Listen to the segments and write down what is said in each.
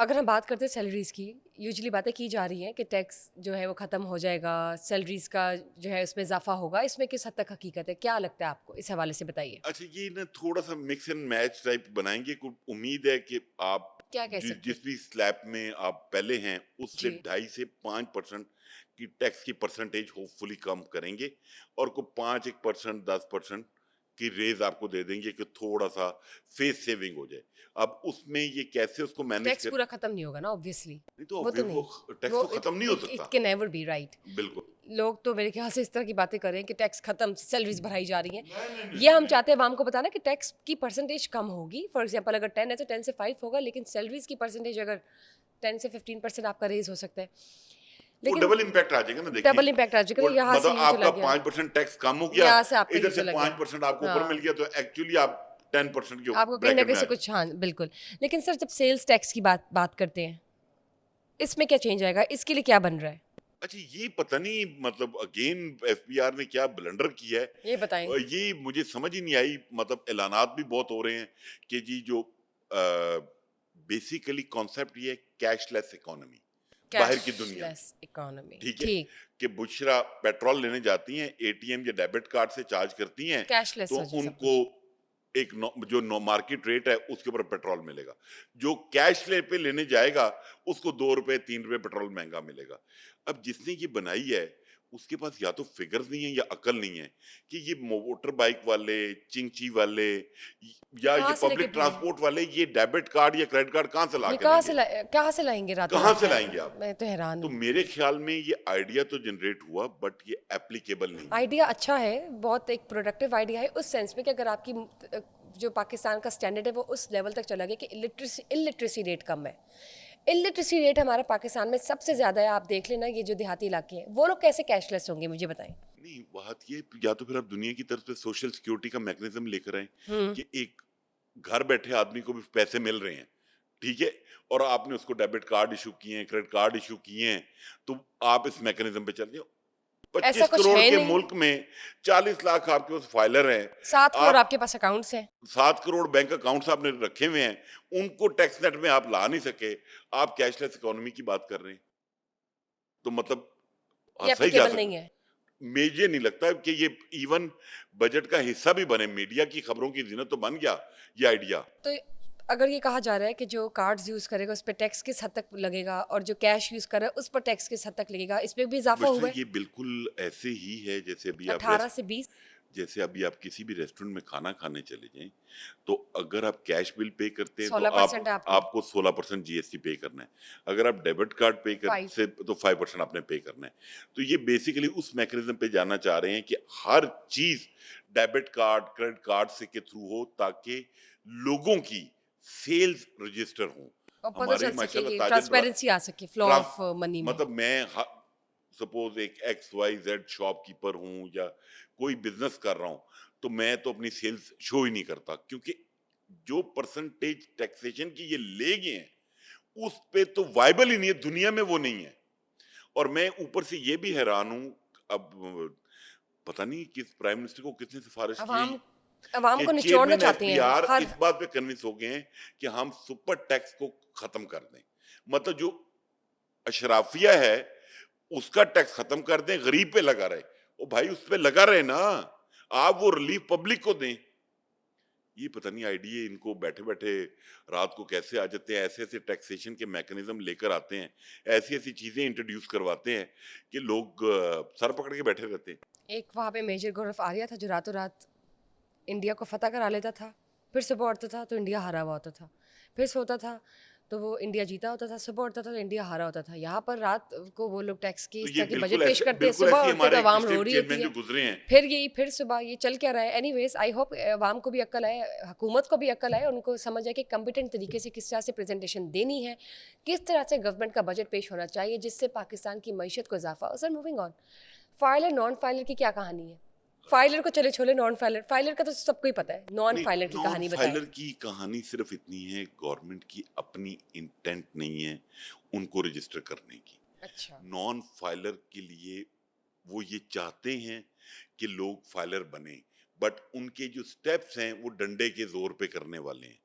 اگر ہم بات کرتے ہیں سیلریز کی، یوزلی باتیں کی جا رہی ہیں کہ ٹیکس جو ہے وہ ختم ہو جائے گا، سیلریز کا جو ہے اس میں اضافہ ہوگا. اس میں کس حد تک حقیقت ہے؟ کیا لگتا ہے آپ کو؟ اس حوالے سے بتائیے. اچھا یہ نا تھوڑا سا مکس اینڈ میچ ٹائپ بنائیں گے. کوئی امید ہے کہ آپ کیا کہہ سکتے جس ہیں؟ بھی سلیب میں آپ پہلے ہیں اس سے جی 2.5 سے 5% کی ٹیکس کی پرسنٹیج ہوپ فلی کم کریں گے، اور کو 5% 10% کی ریز آپ کو دے دیں گے کہ تھوڑا سا فیس سیونگ ہو جائے. اب اس میں یہ کیسے اس کو مینج ٹیکس کر، پورا ختم نہیں ہوگا نا آبویسلی. نہیں تو وہ تو نہیں. وہ ٹیکس وہ تو ختم نہیں ہو سکتا. It can never be right. بالکل لوگ تو میرے خیال سے اس طرح کی باتیں کر رہے ہیں کہ ٹیکس ختم، سیلریز بڑھائی جا رہی ہیں. نہیں نہیں یہ ہم نہیں چاہتے ہیں عوام کو بتانا کہ ٹیکس کی پرسنٹیج کم ہوگی. فار ایگزامپل اگر 10 ہے تو 10 سے 5 ہوگا، لیکن سیلریز کی پرسنٹیج اگر 10 سے 15% آپ کا ریز ہو سکتا ہے. وہ لیکن ڈبل امپیکٹ آ جائے گا نا. دیکھیے ڈبل امپیکٹ آ جائے گا وہ نا. یہاں سے مطلب یوں آپ چلا کا گیا، 5% ٹیکس کم ہو گیا، یہاں سے آپ کا ادھر یوں سے چلا گیا. 5% آپ کو اوپر ہاں، مل گیا، تو ایکچولی آپ 10% کے آپ کو کہیں نہ بریکٹ کہیں میں آ سے گئے. کچھ. ہاں بالکل. لیکن سر جب سیلز ٹیکس کی بات کرتے ہیں، اس میں کیا چینج آئے گا؟ اس کے لیے کیا بن رہا ہے؟ اچھا یہ پتہ نہیں مطلب اگین ایف بی آر نے کیا بلنڈر کیا ہے. یہ بتائیں. یہ مجھے سمجھ ہی نہیں آئی. مطلب اعلانات بھی بہت ہو رہے ہیں کہ جی جو بیسیکلی کانسیپٹ یہ ہے کیش لیس اکانومی باہر کی کیش دنیا میں. لیس اکانومی. ٹھیک ہے ٹھیک. کہ بشرا پیٹرول لینے جاتی ہیں، اے ٹی ایم یا ڈیبٹ کارڈ سے چارج کرتی ہیں، کیش لیس تو ہو جائے ان سب کو کچھ. ایک جو مارکیٹ ریٹ ہے اس کے اوپر پیٹرول ملے گا. جو کیش لے پہ لینے جائے گا اس کو 2 روپے 3 روپے پیٹرول مہنگا ملے گا. اب جس نے یہ بنائی ہے اس کے پاس یا تو فگرز نہیں ہیں یا عقل نہیں ہے کہ یہ موٹر بائک والے، چنگچی والے یہ یا یہ کہاں سے لے کے پبلک پھریں؟ ٹرانسپورٹ والے یہ ڈیبٹ کارڈ یا کریڈٹ کارڈ کہاں سے لا یہ کے دیں گے؟ کہاں سے لائیں گے راتوں کہاں رات؟ سے لائیں گے آپ؟ میں تو حیران تو ہوں. میرے خیال میں یہ آئیڈیا تو جنریٹ ہوا بٹ یہ اپلیکیبل نہیں ہے. آئیڈیا اچھا ہے، بہت ایک پروڈکٹیو آئیڈیا ہے اس سینس میں کہ اگر آپ کی جو پاکستان کا اسٹینڈرڈ ہے وہ اس لیول تک چلا گیا کہ الٹریسی ریٹ کم ہے. الٹریسی ریٹ ہمارا پاکستان میں سب سے زیادہ ہے. آپ دیکھ لینا یہ جو دیہاتی علاقے ہیں وہ لوگ کیسے کیش لیس ہوں گے مجھے بتائیں. نہیں بات یہ یا تو پھر آپ دنیا کی طرف سے سوشل سیکیورٹی کا میکنزم لے کر آئیں ہوں. کہ ایک گھر بیٹھے آدمی کو بھی پیسے مل رہے ہیں، ٹھیک ہے، اور آپ نے اس کو ڈیبٹ کارڈ ایشو کیے ہیں، کریڈٹ کارڈ ایشو کیے ہیں، تو آپ اس میکنزم پہ چل جائیں. ایسا 25 کچھ کروڑ ہے کے نہیں. ملک میں 40 لاکھ آپ کے پاس فائلر ہیں. 7 کروڑ آپ آپ کے پاس اکاؤنٹس ہیں. 7 کروڑ بینک اکاؤنٹس آپ نے رکھے ہوئے ہیں، ان کو ٹیکس نیٹ میں آپ لا نہیں سکے، آپ کیش لیس اکانومی کی بات کر رہے ہیں. تو مطلب یہ ہنسا ہی جا اپلیکیبل سکتا. نہیں ہے. مجھے نہیں لگتا کہ یہ ایون بجٹ کا حصہ بھی بنے. میڈیا کی خبروں کی زینت تو بن گیا یہ آئیڈیا. تو اگر یہ کہا جا رہا ہے کہ جو کارڈز یوز کرے گا اس پہ ٹیکس کس حد تک لگے گا، اور جو کیش یوز کرے گا اس پر ٹیکس کس حد تک لگے گا، اس پہ بھی اضافہ بچہ ہوا ہے. یہ بالکل ایسے ہی ہے جیسے ابھی آپ 18 سے 20. جیسے ابھی آپ کسی بھی ریسٹورنٹ میں کھانا کھانے چلے جائیں تو اگر آپ کیش بل پے کرتے ہیں تو 16% ہے آپ کو. آپ کو 16% جی ایس ٹی پے کرنا ہے. اگر آپ ڈیبٹ کارڈ پے 5. کرتے تو 5% آپ نے پے کرنا ہے. تو یہ بیسیکلی اس میکنزم پہ جانا چاہ رہے ہیں کہ ہر چیز ڈیبٹ کارڈ کریڈٹ کارڈ سے کے تھرو ہو تاکہ لوگوں کی سیلز رجسٹر ہوں. اور پتہ ہمارے چل ماشاء سکے اللہ کہ تاجر بڑا ٹرانسپیرنسی آ سکے فلو ٹرانس آف منی میں. مطلب میں سپوز ایک X Y Z shopkeeper ہوں یا کوئی بزنس کر رہا ہوں تو میں تو اپنی سیلز شو ہی نہیں کرتا، کیونکہ جو پرسنٹیج ٹیکسیشن کی یہ لے گئے ہیں اس پہ تو وائبل ہی نہیں ہے، دنیا میں وہ نہیں ہے. اور میں اوپر سے یہ بھی حیران ہوں، اب پتہ نہیں کس پرائم منسٹر کو کس نے سفارش کی عوام کہ کو نچوڑنا چیئرمین ایف چاہتے بی ہیں آر ہر. اس بات پہ کنونس ہو گئے ہیں کہ ہم سپر ٹیکس کو ختم کر دیں. مطلب جو اشرافیہ ہے اس کا ٹیکس ختم کر دیں، غریب پہ لگا رہے. او بھائی اس پہ لگا رہے نا، آپ وہ ریلیف پبلک کو دیں. یہ پتہ نہیں آئیڈیا ان کو بیٹھے بیٹھے رات کو کیسے آ جاتے ہیں. ایسے ایسے ٹیکسیشن کے میکنزم لے کر آتے ہیں، ایسی ایسی چیزیں انٹروڈیوس کرواتے ہیں کہ لوگ سر پکڑ کے بیٹھے رہتے ہیں. ایک وہاں پہ میجر گورف آریہ تھا جو راتوں رات انڈیا کو فتح کرا لیتا تھا، پھر صبح اٹھتا تھا تو انڈیا ہارا ہوا ہوتا تھا، پھر سوتا تھا تو وہ انڈیا جیتا ہوتا تھا، صبح اٹھتا تھا تو انڈیا ہارا ہوتا تھا. یہاں پر رات کو وہ لوگ ٹیکس کی تو اس یہ طرح کے بجٹ پیش کرتے ہیں، بالکل صبح ایسے اٹھتے ہمارے تو ایک عوام پچھلے رو رہی ہوتی چیئرمین ہے. جو گزرے ہیں. پھر صبح یہ چل کیا رہا ہے. اینی ویز آئی ہوپ عوام کو بھی عقل آئے، حکومت کو بھی عقل آئے، ان کو سمجھ آئے کہ کمپیٹنٹ طریقے سے کس طرح سے پریزنٹیشن دینی ہے، کس طرح سے گورنمنٹ کا بجٹ پیش ہونا چاہیے جس سے پاکستان کی معیشت کو اضافہ ہو. Sir moving on, filer non filer کی کیا کہانی ہے؟ فائلر کو چلے چھولے، نان فائلر، فائلر کا تو سب کو ہی پتہ ہے. نان نہیں، فائلر کی نان کہانی بتائیں. فائلر کی کہانی صرف اتنی ہے، گورنمنٹ کی اپنی انٹینٹ نہیں ہے ان کو رجسٹر کرنے کی. اچھا. نان فائلر کے لیے وہ یہ چاہتے ہیں کہ لوگ فائلر بنیں، بٹ ان کے جو سٹیپس ہیں وہ ڈنڈے کے زور پہ کرنے والے ہیں.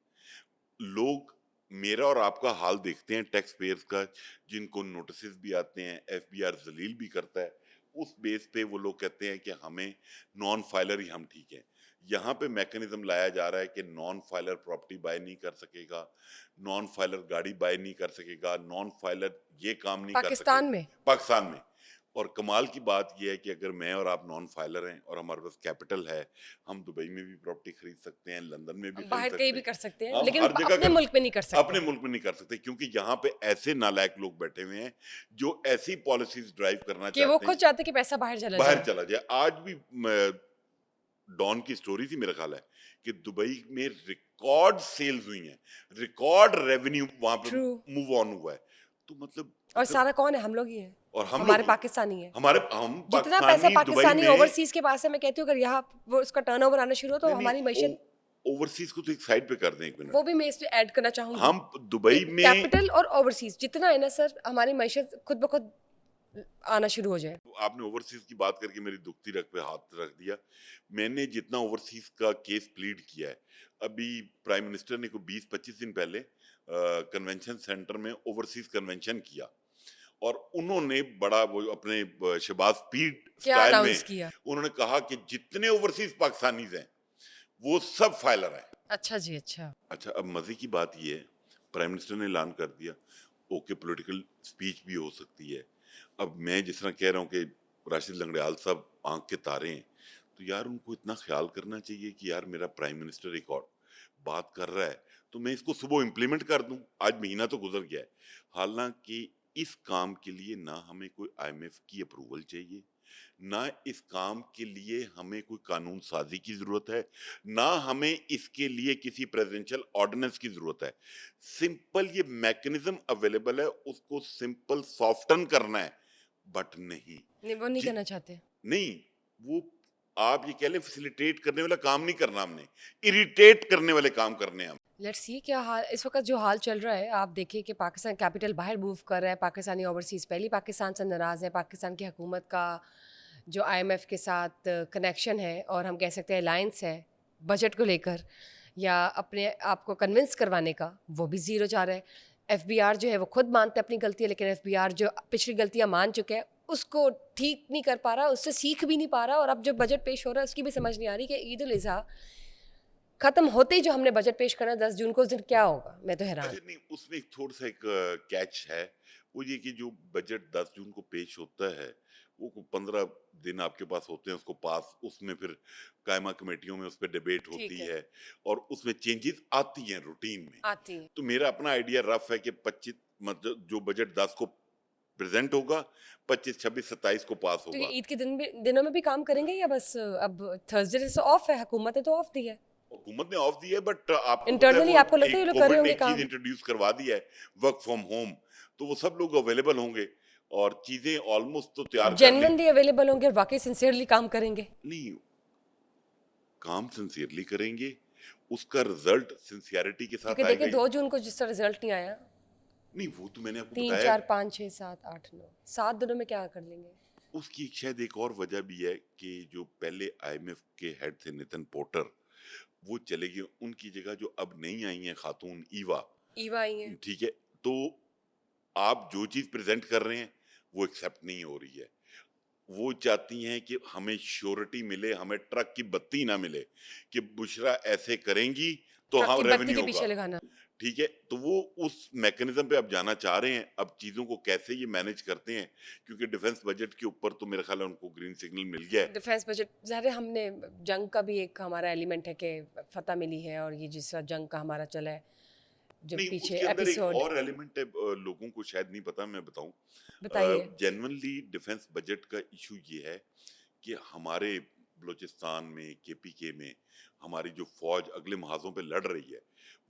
لوگ मेरा और आपका हाल देखते हैं टैक्स पेयर्स का, जिनको नोटिस भी आते हैं, एफबीआर जलील भी करता है, उस बेस पे वो लोग कहते हैं कि हमें नॉन फाइलर ही हम ठीक हैं। यहाँ पे मैकेनिज्म लाया जा रहा है कि नॉन फाइलर प्रॉपर्टी बाय नहीं कर सकेगा, नॉन फाइलर गाड़ी बाय नहीं कर सकेगा, नॉन फाइलर ये काम नहीं कर पाकिस्तान सकेगा में पाकिस्तान में। और कमाल की बात यह है कि अगर मैं और आप नॉन फाइलर हैं और हमारे पास कैपिटल है, हम दुबई में भी प्रॉपर्टी खरीद सकते हैं, लंदन में भी हम खरीद बाहर सकते कहीं भी हैं, कर सकते हैं, हम लेकिन हर जगह अपने कर मुल्क में नहीं कर अपने सकते। मुल्क में नहीं कर सकते, क्योंकि यहाँ पे ऐसे नालायक लोग बैठे हुए हैं जो ऐसी पॉलिसीज ड्राइव करना कि वो चाहते खुद हैं चाहते कि पैसा बाहर चला बाहर जाए। चला जाए। आज भी डॉन की स्टोरी थी, मेरा ख्याल है कि दुबई में रिकॉर्ड सेल्स हुई हैं, रिकॉर्ड रेवेन्यू वहां पे ट्रू। मूव ऑन हुआ है। तो मतलब और अगर सारा कौन है? हम लोग ही हैं, और हम हमारे लोग पाकिस्तानी है। हम जितना पैसा पाकिस्तानी दुबई पाकिस्तानी में ओवरसीज के पास है, मैं कहती हूँ अगर यहाँ वो उसका टर्नओवर आना शुरू हो तो नहीं हमारी नहीं मैशत, ओवरसीज को तो एक साइड पे कर दें, एक मिनट। वो भी मैं इस पे ऐड करना चाहूंगी हम दुबई कि में कैपिटल और ओवरसीज जितना है ना सर, हमारी मैशत खुद ब खुद आना शुरू हो जाए। आपने ओवरसीज की बात करके मेरी दुखती रग पे हाथ रख दिया। मैंने जितना ओवरसीज का केस प्लीड किया है, अभी प्राइम मिनिस्टर ने को 20-25 दिन पहले कन्वेंशन सेंटर में ओवरसीज कन्वेंशन किया और उन्होंने बड़ा वो अपने शहबाज स्पीड क्या स्टाइल में अनाउंस किया? उन्होंने कहा कि जितने ओवरसीज पाकिस्तानीज हैं वो सब फाइलर हैं। अच्छा जी, अच्छा। अच्छा, अब मजे की बात ये है, प्राइम मिनिस्टर ने ऐलान कर दिया, ओके पॉलिटिकल स्पीच भी हो सकती है। अब मैं जिस तरह कह रहा हूँ कि राशिद लंगड़ियाल साहब आंख के तारे हैं, तो यार उनको इतना ख्याल करना चाहिए कि यार मेरा प्राइम मिनिस्टर एक और बात कर रहा है तो मैं इसको सुबह इम्प्लीमेंट कर दूं। आज महीना तो गुजर गया है, हालांकि इस काम के लिए ना हमें कोई आईएमएफ की अप्रूवल चाहिए, ना इस काम के लिए हमें कोई कानून साजी की जरूरत है, ना हमें इसके लिए किसी प्रेसिडेंशियल ऑर्डिनेंस की जरूरत है। सिंपल ये मैकेनिज्म अवेलेबल है, उसको सिंपल सॉफ्टन करना है, बट नहीं नहीं, वो नहीं जी करना चाहते। नहीं, वो आप ये कह लें फैसिलिटेट करने वाला काम नहीं करना हमने, इरिटेट करने वाले काम करने हैं हम। लेट्स सी क्या हाल इस वक्त जो हाल चल रहा है। आप देखिए कि पाकिस्तान कैपिटल बाहर मूव कर रहा है, पाकिस्तानी ओवरसीज पहले पाकिस्तान से नाराज़ है। पाकिस्तान की हुकूमत का जो आईएमएफ के साथ कनेक्शन है और हम कह सकते हैं अलायंस है बजट को लेकर या अपने आप को कन्विंस करवाने का, वो भी ज़ीरो जा रहा है। एफबीआर जो है वो खुद मानते हैं अपनी गलती है, लेकिन एफबीआर जो पिछली गलतियां मान चुके हैं उसको ठीक नहीं कर पा रहा, उससे सीख भी नहीं पा रहा। और अब जो बजट पेश हो रहा है उसकी भी समझ नहीं आ रही कि ईद उल अज़हा खत्म होते ही जो हमने बजट पेश करना 10 जून को, उस दिन क्या होगा, मैं तो हैरान। अच्छा नहीं, उसमें एक थोड़ा सा एक कैच है, वो ये कि जो बजट 10 जून को पेश होता है वो 15 दिन आपके पास होते हैं उसको पास, उसमें फिर कायमा कमेटियों में उस पर डिबेट ठीक होती है, है और उसमें चेंजेस आती हैं रूटीन में। आती है। तो मेरा अपना आइडिया रफ है कि 25 मतलब जो बजट 10 को प्रेजेंट होगा, 25, 26, 27 को पास तो ये होगा। ईद के दिन भी दिनों में भी काम करेंगे या बस अब थर्सडे से ऑफ है, हुकूमत ने तो ऑफ दी है। हुकूमत ने ऑफ दी है, बट आपको पता है इंटरनली वो आपको लगता है ये एक लोग कर रहे गवर्नमेंट ने होंगे एक चीज काम? इंट्रोड्यूस करवा दी है, वर्क फ्रॉम होम, तो वो सब लोग अवेलेबल होंगे और चीजें ऑलमोस्ट तो तैयार कर ली। जेन्युइनली अवेलेबल होंगे और वाकई सिंसियरली काम करेंगे। नहीं, काम सिंसियरली करेंगे, उसका रिजल्ट सिंसियरिटी के क्योंकि साथ देखिए आएगा 2 ही। जून को जिस तरह रिजल्ट नहीं आया, नहीं, वो तो मैंने आपको 3 बताया, 4 5 6 7 8 9 7 दिनों में क्या कर लेंगे? उसकी शायद एक और वजह भी है कि जो पहले आईएमएफ के हेड थे नितिन पोर्टर, वो चले गए, उनकी जगह जो अब नहीं आई हैं खातून ईवा, ईवा आई है। ठीक है, तो आप जो चीज प्रेजेंट कर रहे हैं वो एक्सेप्ट नहीं हो रही है। वो चाहती हैं कि हमें श्योरिटी मिले, हमें ट्रक की बत्ती ना मिले कि बुशरा ऐसे करेंगी तो ट्रक हाँ की बत्ती रेवेन्यू के होगा, पीछे लगाना। ठीक है। तो वो उस मैकेनिज्म पे अब जाना चाह रहे हैं, अब चीजों को कैसे ये मैनेज करते हैं, क्योंकि डिफेंस बजट के ऊपर तो मेरा ख्याल है उनको ग्रीन सिग्नल मिल गया है। डिफेंस बजट ज़ाहिर है, हमने जंग का भी एक हमारा एलिमेंट है कि फतह मिली है और ये जिस तरह जंग का हमारा चला है जो नहीं, पीछे उसके अंदर एक एपिसोड। और एलिमेंट है, लोगों को शायद नहीं पता, मैं बताऊं। बताइए। जेन्युइनली डिफेंस बजट का इशू ये है कि हमारे बलूचिस्तान में, केपीके में हमारी जो फौज अगले महाजों पे लड़ रही है,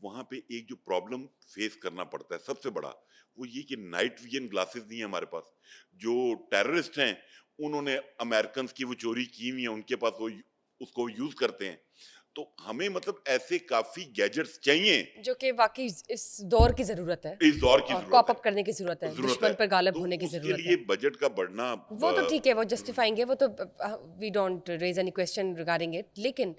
वहाँ पे एक जो प्रॉब्लम फेस करना पड़ता है सबसे बड़ा, वो ये कि नाइट विजन ग्लासेस नहीं है हमारे पास। जो टेररिस्ट हैं उन्होंने अमेरिकन की वो चोरी की हुई है, उनके पास वो उसको यूज करते हैं। तो हमें मतलब ऐसे काफी गैजेट्स चाहिए, जो कि वाकई इस दौर की ज़रूरत है इस दौर की और जरूरत कॉप है, अप करने की ज़रूरत है, जरूरत दुश्मन है। पर गालिब तो होने की उसके ज़रूरत लिए है। बजट का बढ़ना वो तो ठीक है, वो जस्टिफाएंगे, वो तो we don't raise any question regarding it, लेकिन